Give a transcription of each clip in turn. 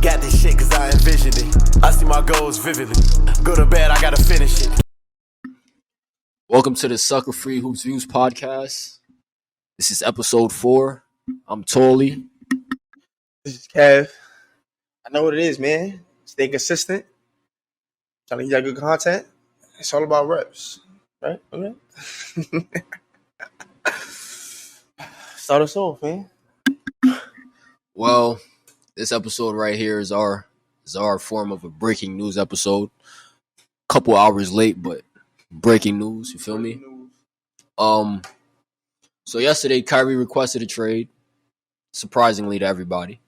Got this shit cause I envisioned it. I see my goals vividly. Go to bed, I gotta finish it. Welcome to the Sucka Free Hoops Views podcast. This is episode 4. I'm Tolly. This is Kev. I know what it is, man. Stay consistent. Trying to get good content. It's all about reps, right? Okay. Start us off, man. Well, this episode right here is our form of a breaking news episode. Couple hours late, but breaking news. You feel me? So yesterday, Kyrie requested a trade, surprisingly to everybody.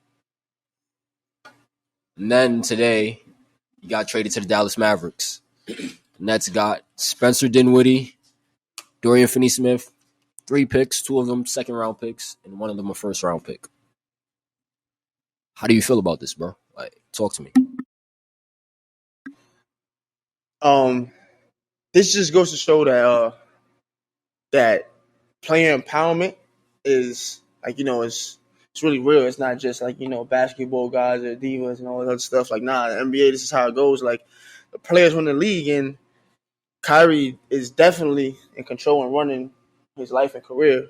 And then today, he got traded to the Dallas Mavericks. The Nets got Spencer Dinwiddie, Dorian Finney-Smith, 3 picks, 2 of them second-round picks, and 1 of them a first-round pick. How do you feel about this, bro? Like, talk to me. This just goes to show that that player empowerment is it's really real. It's not just basketball guys or divas and all that other stuff. Like, nah, the NBA, this is how it goes. Like, the players win the league, and Kyrie is definitely in control and running his life and career.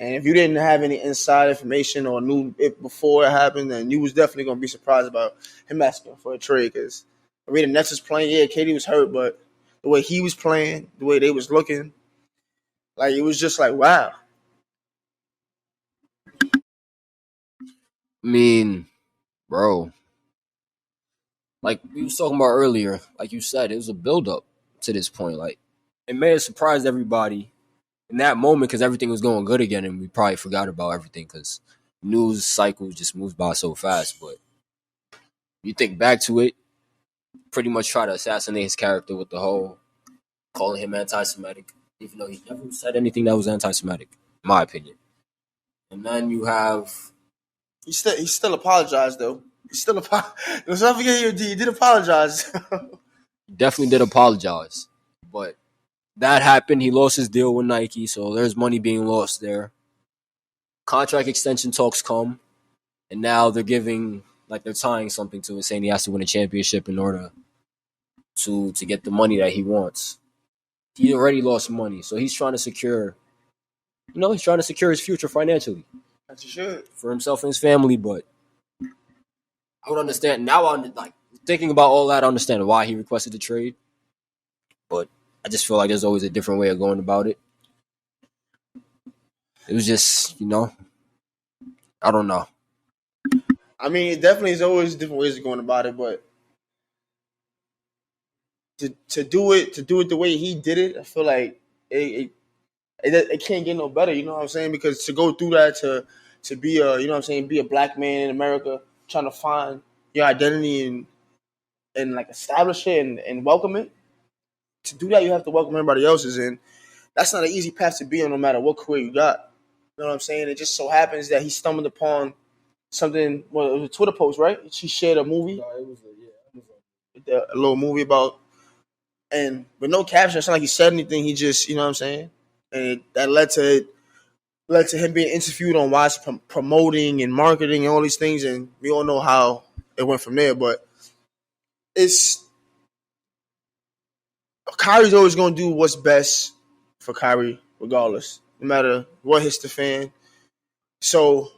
And if you didn't have any inside information or knew it before it happened, then you was definitely going to be surprised about him asking for a trade. Because the way the Nets was playing, yeah, KD was hurt, but the way he was playing, the way they was looking, like, it was just like, wow. I mean, bro, like we was talking about earlier, like you said, it was a build-up to this point. Like, it may have surprised everybody in that moment because everything was going good again, and we probably forgot about everything because news cycles just moves by so fast. But you think back to it, pretty much try to assassinate his character with the whole calling him anti-Semitic, even though he never said anything that was anti-Semitic, in my opinion. And then you have... He still apologized, though. Let's not forget he did apologize. He definitely did apologize. But that happened. He lost his deal with Nike, so there's money being lost there. Contract extension talks come, and now they're they're tying something to it, saying he has to win a championship in order to get the money that he wants. He already lost money, so he's trying to secure, his future financially. That's sure. For himself and his family, but I would understand. Now I'm thinking about all that, I understand why he requested the trade, but I just feel like there's always a different way of going about it. It was just, I don't know. I mean, it definitely is always different ways of going about it, but to do it the way he did it, I feel like it can't get no better. You know what I'm saying? Because to go through that, to be be a black man in America trying to find your identity and like establish it and welcome it. To do that, you have to welcome everybody else's, and that's not an easy path to be on, no matter what career you got. You know what I'm saying? It just so happens that he stumbled upon something. Well, it was a Twitter post, right? She shared a movie. No, it was A little movie about, and with no caption. It's not like he said anything. He just, you know what I'm saying? And that led to him being interviewed on why it's promoting and marketing and all these things, and we all know how it went from there. But Kyrie's always going to do what's best for Kyrie, regardless, no matter what hits the fan. So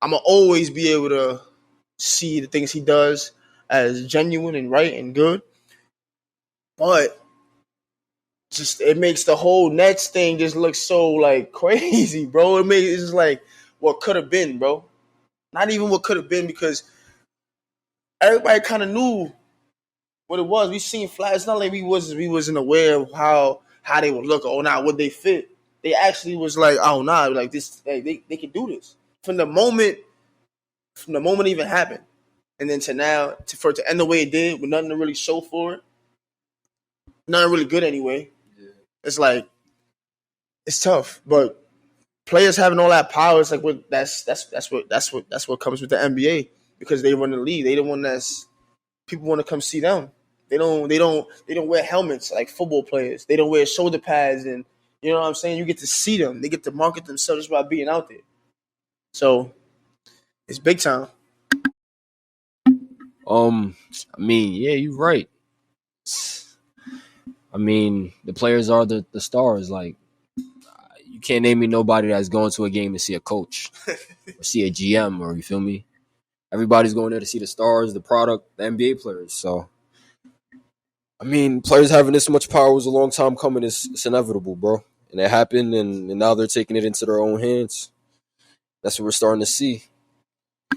I'm going to always be able to see the things he does as genuine and right and good. But just it makes the whole Nets thing just look so like crazy, bro. It's just like what could have been, bro. Not even what could have been, because everybody kind of knew what it was. We seen flags. It's not like we wasn't aware of how they would look or not, would they fit. They actually was like, oh nah, like this, like, they can do this from the moment it even happened, and then to now for it to end the way it did with nothing to really show for it, nothing really good anyway. Yeah. It's like it's tough, but players having all that power, it's like that's what comes with the NBA, because they run the league. They the one that's people want to come see them. They don't wear helmets like football players. They don't wear shoulder pads, and you know what I'm saying? You get to see them. They get to market themselves just by being out there. So it's big time. I mean, yeah, you're right. I mean, the players are the stars. Like, you can't name me nobody that's going to a game to see a coach or see a GM, or you feel me? Everybody's going there to see the stars, the product, the NBA players. So, I mean, players having this much power was a long time coming. It's inevitable, bro. And it happened, and now they're taking it into their own hands. That's what we're starting to see.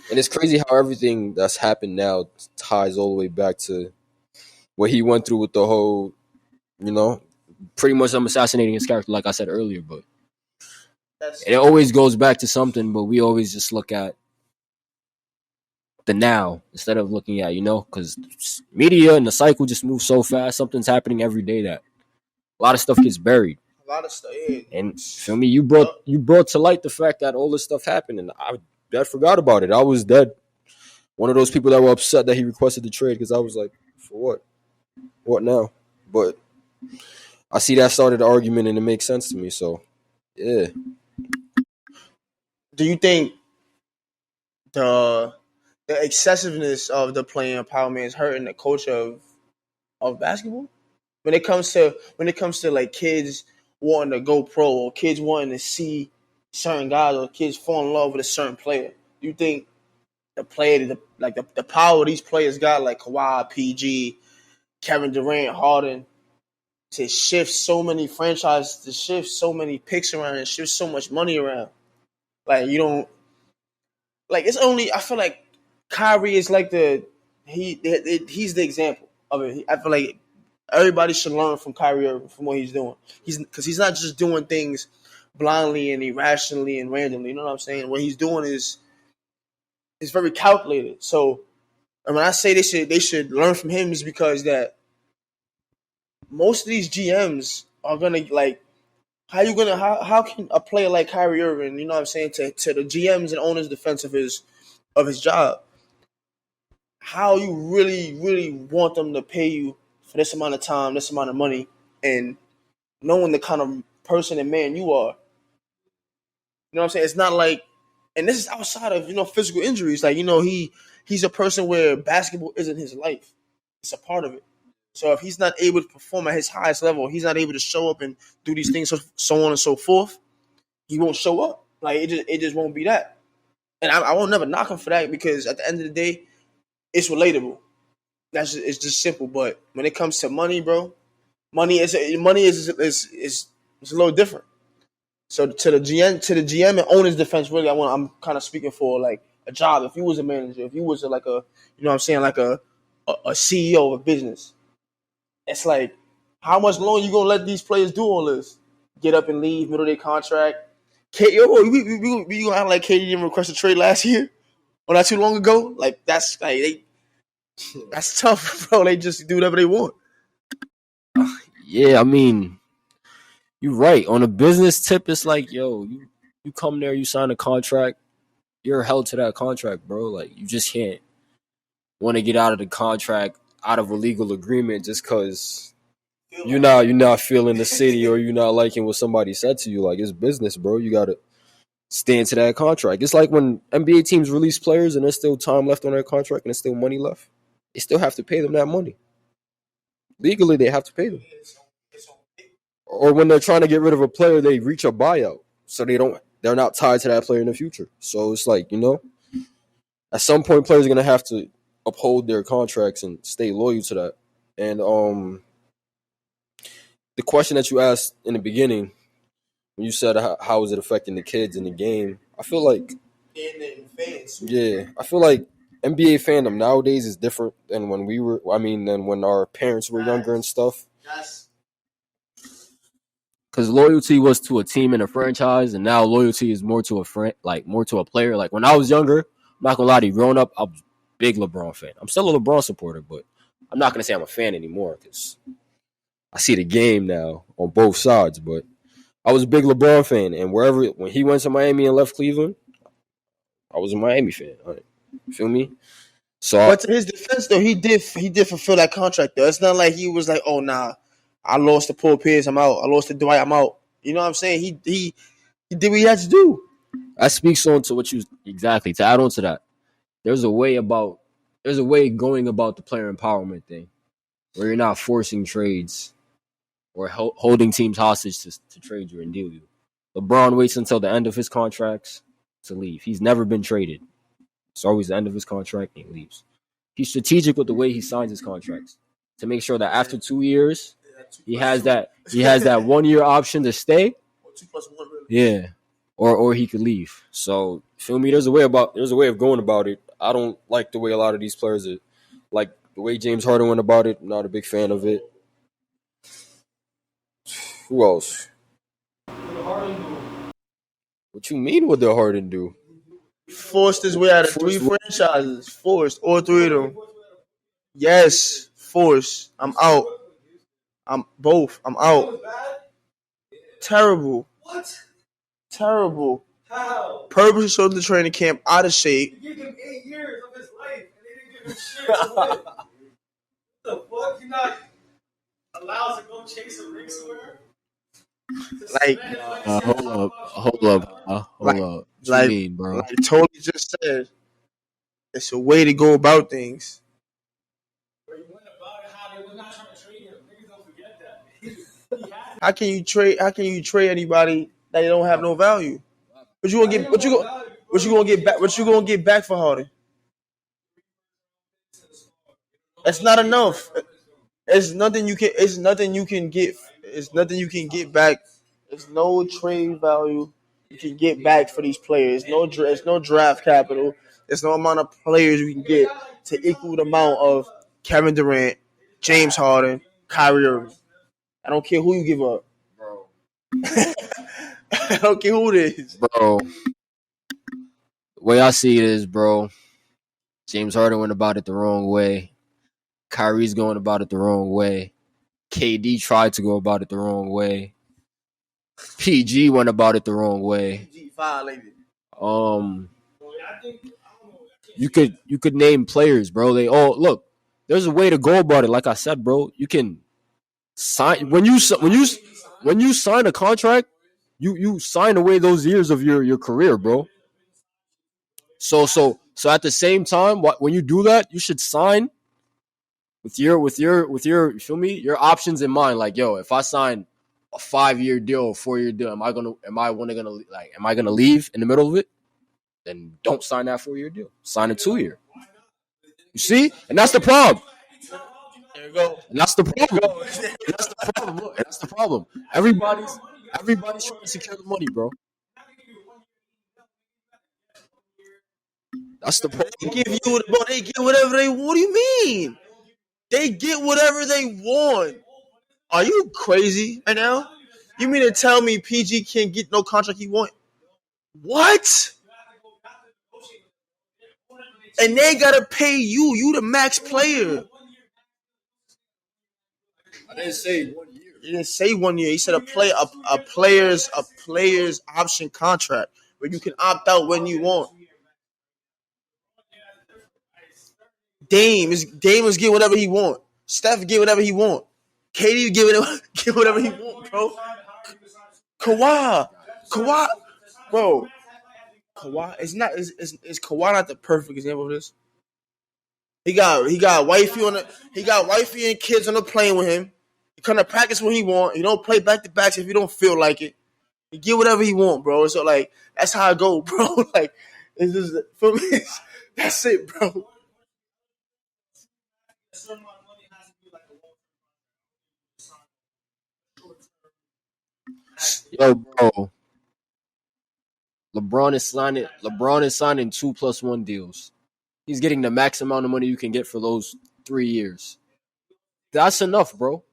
And it's crazy how everything that's happened now ties all the way back to what he went through with the whole, pretty much I'm assassinating his character, like I said earlier. But it always goes back to something, but we always just look at the now instead of looking at, because media and the cycle just moves so fast. Something's happening every day that a lot of stuff gets buried. A lot of stuff, yeah. And feel me, you brought to light the fact that all this stuff happened, and I forgot about it. I was dead. One of those people that were upset that he requested the trade because I was like, for what? What now? But I see that started the argument, and it makes sense to me. So, yeah. Do you think the excessiveness of the player empowerment is hurting the culture of basketball? When it comes to like kids wanting to go pro, or kids wanting to see certain guys, or kids fall in love with a certain player, do you think the power these players got, like Kawhi, PG, Kevin Durant, Harden, to shift so many franchises, to shift so many picks around, and shift so much money around? Like, you don't, like, it's only, I feel like Kyrie is like he's the example of it. I feel like everybody should learn from Kyrie Irving, from what he's doing. Because he's not just doing things blindly and irrationally and randomly. You know what I'm saying? What he's doing is very calculated. So, and when I say they should learn from him, is because that most of these GMs are gonna, like, how can a player like Kyrie Irving, you know what I'm saying, to the GMs and owners' defense of his job, how you really, really want them to pay you for this amount of time, this amount of money, and knowing the kind of person and man you are. You know what I'm saying? It's not like, and this is outside of, physical injuries. Like, he's a person where basketball isn't his life. It's a part of it. So if he's not able to perform at his highest level, he's not able to show up and do these things, so on and so forth, he won't show up. Like, it just won't be that. And I won't never knock him for that, because at the end of the day, it's relatable. It's just simple. But when it comes to money, bro, money is a little different. So to the GM and owner's defense, really, I'm kind of speaking for like a job. If you was a manager, if you was like a, you know what I'm saying, like a CEO of a business, it's like, how much longer you gonna let these players do all this? Get up and leave, middle of their contract. We gonna act like KD didn't request a trade last year or not too long ago? Like, that's tough, bro. They just do whatever they want. Yeah, I mean, you're right. On a business tip, it's like, yo, you come there, you sign a contract, you're held to that contract, bro. Like, you just can't want to get out of the contract, out of a legal agreement, just because you're not feeling the city, or you're not liking what somebody said to you. Like, it's business, bro. You gotta stand to that contract. It's like when NBA teams release players and there's still time left on their contract and there's still money left, they still have to pay them that money. Legally, they have to pay them. Or when they're trying to get rid of a player, they reach a buyout, so they're not tied to that player in the future. So it's like, at some point, players are gonna have to uphold their contracts and stay loyal to that. And the question that you asked in the beginning, when you said how is it affecting the kids in the game, I feel like, I feel like NBA fandom nowadays is different than than when our parents were younger and stuff. Because loyalty was to a team and a franchise, and now loyalty is more to more to a player. Like, when I was younger, I'm not gonna lie to you, growing up, I was a big LeBron fan. I'm still a LeBron supporter, but I'm not gonna say I'm a fan anymore, because I see the game now on both sides. But I was a big LeBron fan, and when he went to Miami and left Cleveland, I was a Miami fan. You feel me? So, but to his defense, though, he did fulfill that contract, though. It's not like he was like, oh, nah, I lost to Paul Pierce, I'm out. I lost to Dwight, I'm out. You know what I'm saying? He did what he had to do. That speaks on to what you exactly, to add on to that. There's a way about there's a way going about the player empowerment thing where you're not forcing trades or holding teams hostage to trade you and deal you. LeBron waits until the end of his contracts to leave. He's never been traded. It's always the end of his contract and he leaves. He's strategic with the way he signs his contracts to make sure that after 2 years, he has that 1 year option to stay. 2 plus 1, really. Yeah. Or he could leave. So feel me, there's a way of going about it. I don't like the way a lot of these players are, like the way James Harden went about it. I'm not a big fan of it. Who else? What you mean? What did Harden do? Forced his way out of 3 franchises. Forced all 3 of them. Yes, forced. I'm out. I'm out. Terrible. What? Terrible. How? Purposely showed the training camp out of shape. You give him 8 years of his life, and they didn't give him shit. What the fuck? You not allowed to go chase a ring somewhere? Like, Hold up. What you mean, bro? Like Tony just said, it's a way to go about things. Where you went about it, how they were not trying to trade him. Niggas don't forget that. How can you trade anybody that don't have no value? What you gonna get back for Harden? That's not enough. It's nothing you can get back. There's no trade value you can get back for these players. There's no draft capital. There's no amount of players you can get to equal the amount of Kevin Durant, James Harden, Kyrie Irving. I don't care who you give up. Bro. I don't care who it is. Bro. The way I see it is, bro, James Harden went about it the wrong way. Kyrie's going about it the wrong way. KD tried to go about it the wrong way. PG went about it the wrong way. You could name players, bro. They all look. There's a way to go about it. Like I said, bro, you can sign when you sign a contract. You sign away those years of your career, bro. So at the same time, when you do that, you should sign with your you feel me, your options in mind. Like, yo, if I sign a 5-year deal, a 4-year deal, am I gonna leave in the middle of it? Then don't sign that 4-year deal. Sign a 2-year. You see? And that's the problem. There you go. And that's the problem. And that's the problem. Everybody's trying to secure the money, bro. That's the problem. They get whatever they want. What do you mean? They get whatever they want. Are you crazy right now? You mean to tell me PG can't get no contract he want? What? And they gotta pay you. You the max player. I didn't say 1 year. He didn't say 1 year. He said a player's option contract where you can opt out when you want. Dame is getting whatever he want. Steph get whatever he want. KD get whatever he want, bro. Kawhi, bro. Kawhi is Kawhi not the perfect example of this? He got wifey and kids on the plane with him. He come to practice when he want. He don't play back to backs if he don't feel like it. He get whatever he want, bro. So like that's how I go, bro. Like it's just for me. That's it, bro. Yo, bro. LeBron is signing 2+1 deals. He's getting the max amount of money you can get for those 3 years. That's enough, bro.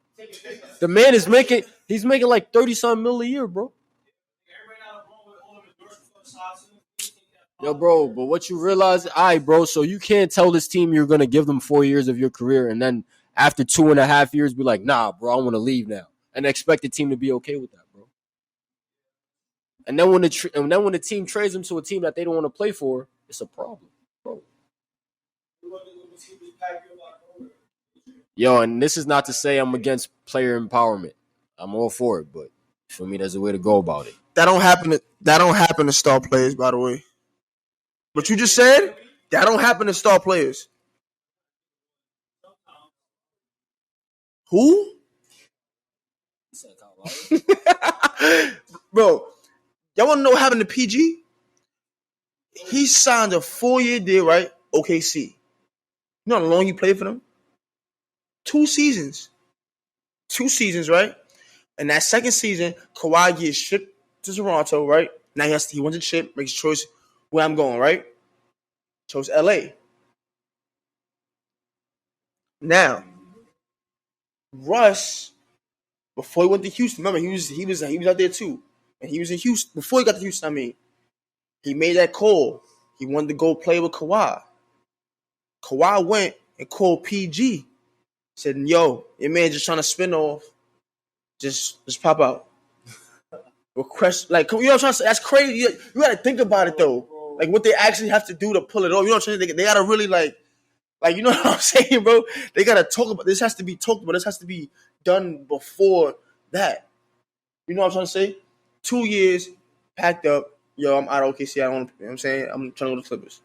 The man is making like 30-something mil a year, bro. Yo, bro, but what you realize, bro, so you can't tell this team you're going to give them 4 years of your career and then after 2.5 years be like, nah, bro, I want to leave now. And expect the team to be okay with that, bro. And then when the team trades them to a team that they don't want to play for, it's a problem, bro. Yo, and this is not to say I'm against player empowerment. I'm all for it, but for me, there's a way to go about it. That don't happen to star players, by the way. What you just said, that don't happen to star players. Who? He said Kyle Lowry. Bro, y'all want to know what happened to PG? He signed a 4-year deal, right? OKC. You know how long he played for them? 2 seasons. 2 seasons, right? And that second season, Kawhi gets shipped to Toronto, right? Now he wants a chip, makes a choice where I'm going, right? Chose LA. Now, Russ, before he went to Houston, remember he was out there too. And he was in Houston before he got to Houston, he made that call. He wanted to go play with Kawhi. Kawhi went and called PG. Said, yo, your man just trying to spin off. Just pop out. Request, like, you know what I'm trying to say? That's crazy. You got to think about it, though. Like, what they actually have to do to pull it off. You know what I'm saying? They got to really, like, you know what I'm saying, bro? They got to talk about this. Has to be talked about. This has to be done before that. You know what I'm trying to say? 2 years, packed up. Yo, I'm out of OKC. I don't want to, you know what I'm saying? I'm trying to go to the Clippers.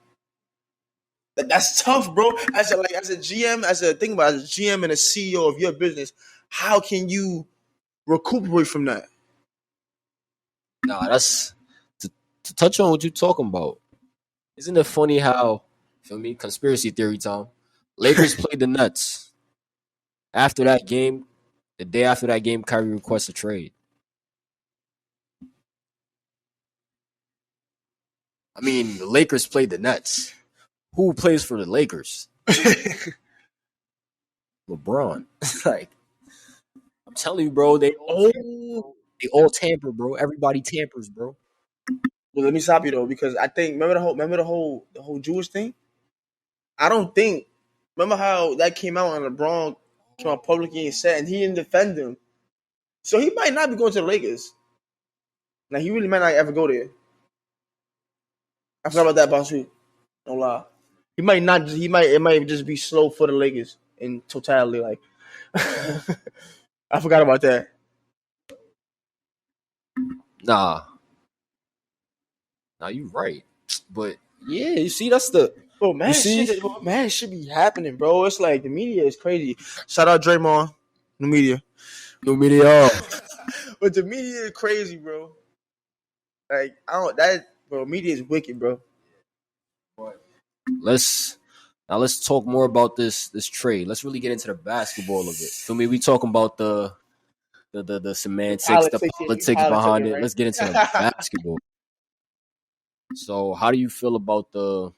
That's tough, bro. As a GM, as a GM and a CEO of your business, how can you recuperate from that? Nah, that's to touch on what you're talking about. Isn't it funny how, feel me, conspiracy theory time, Lakers played the Nets. After that game, the day after that game, Kyrie requests a trade. I mean, the Lakers played the Nets. Who plays for the Lakers? LeBron. Like, I'm telling you, bro, they all tamper, bro. Everybody tampers, bro. Well, let me stop you though, because I think remember the whole Jewish thing. I don't think remember how that came out and LeBron came out publicly and said, and he didn't defend him, so he might not be going to the Lakers. Now he really might not ever go there. I forgot about that about you. Don't lie. He might not. It might just be slow for the Lakers in totality. Like I forgot about that. Nah, you right. But yeah, you see, that's the Bro, man, shit be happening, bro. It's like the media is crazy. Shout out Draymond, the media. new media. But the media is crazy, bro. Like bro. Media is wicked, bro. Let's talk more about this trade. Let's really get into the basketball of it. Feel me? We talking about the semantics, the politics behind it. Right? Let's get into the basketball. So, how do you feel about the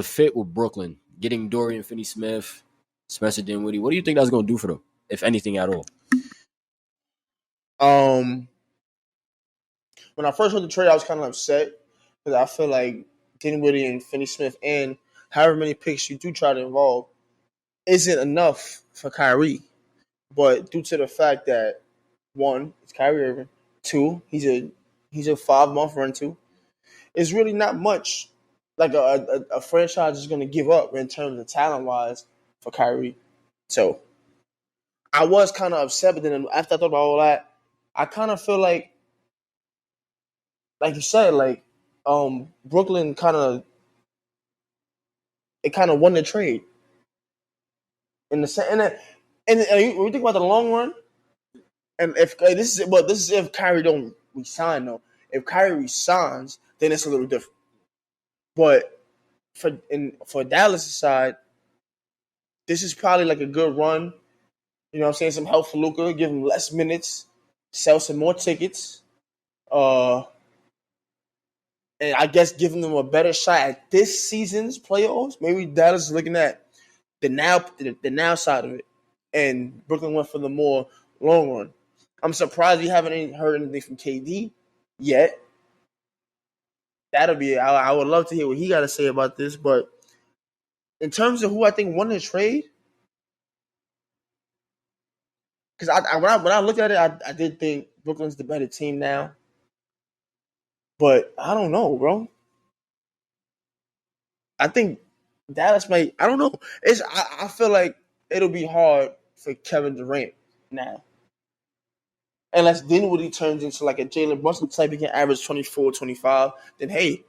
fit with Brooklyn getting Dorian Finney-Smith, Spencer Dinwiddie? What do you think that's going to do for them, if anything at all? When I first heard the trade, I was kind of upset because I feel like Dinwiddie and Finney-Smith and however many picks you do try to involve isn't enough for Kyrie. But due to the fact that 1, it's Kyrie Irving. 2, he's a 5-month rental. It's really not much like a franchise is going to give up in terms of talent-wise for Kyrie. So I was kind of upset, but then after I thought about all that, I kind of feel like you said, like Brooklyn kind of won the trade in the and when you think about the long run, and if this is if Kyrie don't resign though. If Kyrie resigns, then it's a little different. But for Dallas' side, this is probably like a good run. You know what I'm saying? Some help for Luka, give him less minutes, sell some more tickets. And I guess giving them a better shot at this season's playoffs. Maybe Dallas is looking at the now side of it. And Brooklyn went for the more long run. I'm surprised we haven't heard anything from KD yet. I would love to hear what he got to say about this. But in terms of who I think won the trade, because when I looked at it, I did think Brooklyn's the better team now. But I don't know, bro. I think Dallas might. I don't know. I feel like it'll be hard for Kevin Durant now. Unless Dinwiddie turns into like a Jalen Brunson type, he can average 24, 25, then hey,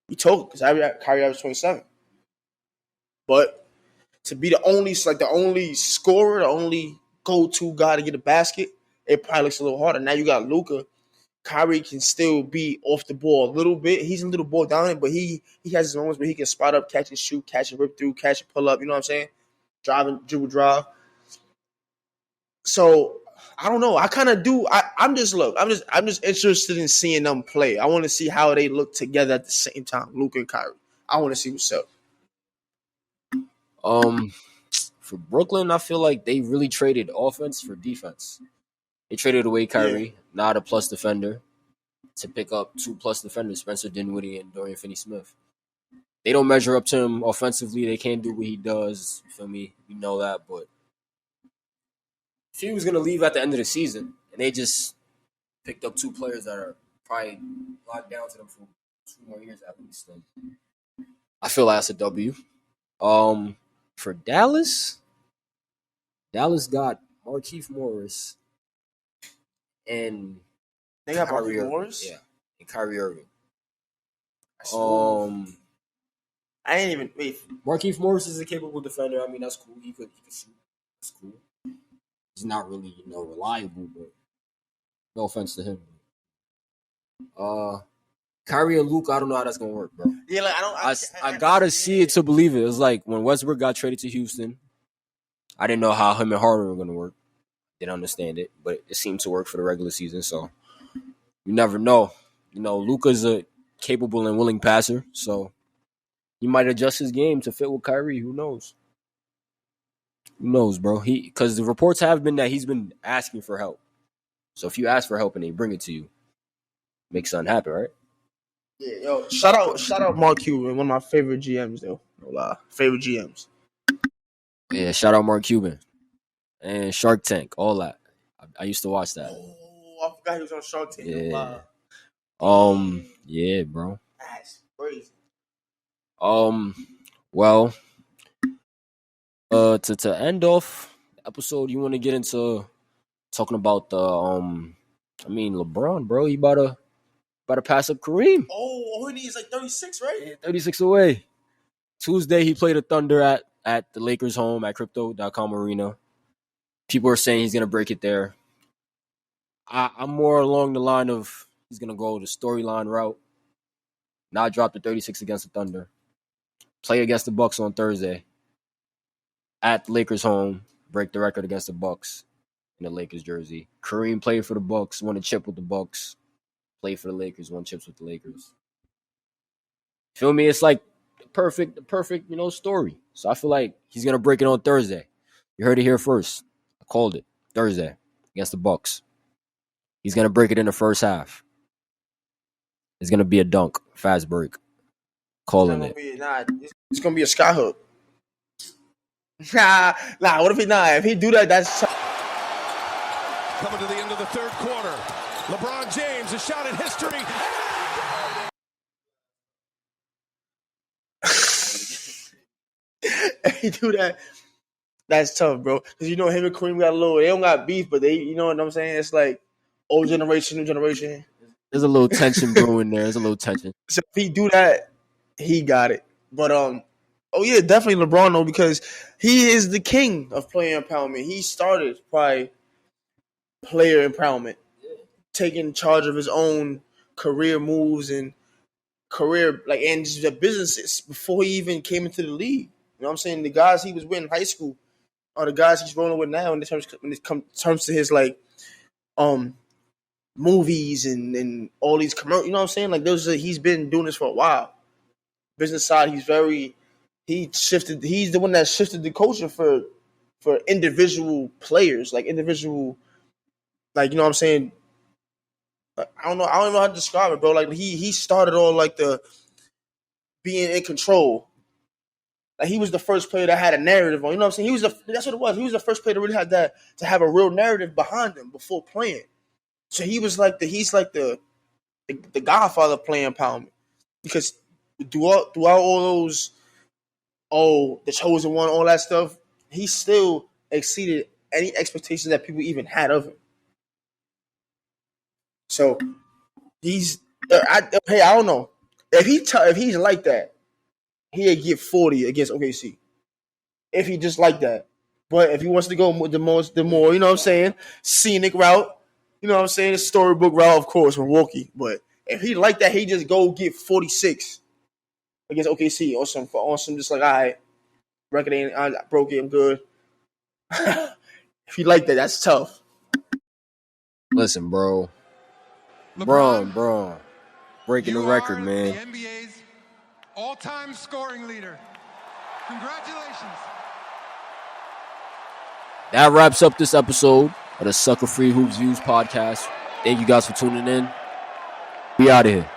he told because Kyrie averaged 27. But to be the only scorer, the only go-to guy to get a basket, it probably looks a little harder. Now you got Luka. Kyrie can still be off the ball a little bit. He's a little ball dominant, but he has his moments where he can spot up, catch and shoot, catch and rip through, catch and pull up. You know what I'm saying? Dribble drive. So I don't know. I kind of do. I'm just interested in seeing them play. I want to see how they look together at the same time, Luka and Kyrie. I want to see what's up. For Brooklyn, I feel like they really traded offense for defense. They traded away Kyrie, not a plus defender, to pick up 2+ defenders, Spencer Dinwiddie and Dorian Finney-Smith. They don't measure up to him offensively. They can't do what he does. You feel me? We know that. But if he was going to leave at the end of the season, and they just picked up 2 players that are probably locked down to them for 2 more years at least, then I feel like that's a W. For Dallas got Markieff Morris and They got Kyrie Markieff Morris? Yeah, and Kyrie Irving. I ain't even wait. Markieff Morris is a capable defender. I mean, that's cool. He could shoot. That's cool. He's not really, reliable, but no offense to him. Kyrie and Luke, I don't know how that's gonna work, bro. Yeah, like I gotta see it to believe it. It's like when Westbrook got traded to Houston. I didn't know how him and Harden were gonna work. Didn't understand it, but it seemed to work for the regular season. So you never know. Luka's a capable and willing passer, so he might adjust his game to fit with Kyrie. Who knows? Who knows, bro? Because the reports have been that he's been asking for help. So if you ask for help and they bring it to you, make something happen, right? Yeah, yo, shout out Mark Cuban, one of my favorite GMs, though. No lie, favorite GMs. Yeah, shout out Mark Cuban and Shark Tank, all that. I used to watch that. Oh, I forgot he was on Shark Tank. Yeah. Wow. Yeah, bro. That's crazy. Well, to end off the episode, you want to get into talking about the LeBron, bro. He about to pass up Kareem. Oh, he needs like 36, right? Yeah, 36 away. Tuesday, he played the Thunder at the Lakers' home at Crypto.com Arena. People are saying he's going to break it there. I'm more along the line of he's going to go the storyline route, not drop the 36 against the Thunder. Play against the Bucks on Thursday at the Lakers' home, break the record against the Bucks in the Lakers jersey. Kareem played for the Bucks, won a chip with the Bucks. Played for the Lakers, won chips with the Lakers. Feel me? It's like the perfect, story. So I feel like he's gonna break it on Thursday. You heard it here first. I called it Thursday against the Bucks. He's gonna break it in the first half. It's gonna be a dunk, fast break. Calling it. It's gonna be a skyhook. Nah. What if if he do that? That's coming to the end of the third quarter. LeBron James, a shot in history. If he do that, that's tough, bro. Because him and Kareem got they don't got beef, but they, you know what I'm saying? It's like old generation, new generation. There's a little tension brewing there. There's a little tension. So if he do that, he got it. But definitely LeBron though, because he is the king of player empowerment. He started probably player empowerment, taking charge of his own career moves and and just the businesses before he even came into the league. You know what I'm saying? The guys he was with in high school are the guys he's rolling with now when it comes to his movies and all these commercials. You know what I'm saying? Like he's been doing this for a while. Business side, he's the one that shifted the culture for individual players, like individual, like, you know what I'm saying? I don't know how to describe it, bro. Like he started all like the being in control. Like he was the first player that had a narrative on. You know what I'm saying? That's what it was. He was the first player to really have to have a real narrative behind him before playing. So he's like the godfather of player empowerment, because throughout all those, the chosen one, all that stuff, he still exceeded any expectations that people even had of him. So I don't know if he's like that, he'd get 40 against OKC. if he just like that. But if he wants to go with the more, you know what I'm saying, scenic route, you know what I'm saying, storybook route, of course, Milwaukee. But if he like that, he just go get 46 against OKC or some just like, all right, record ain't, I broke it, I'm good. If he like that, that's tough. Listen, bro. LeBron. Breaking the record, man. The NBA's all-time scoring leader. Congratulations. That wraps up this episode of the Sucker Free Hoops Views podcast. Thank you guys for tuning in. We out of here.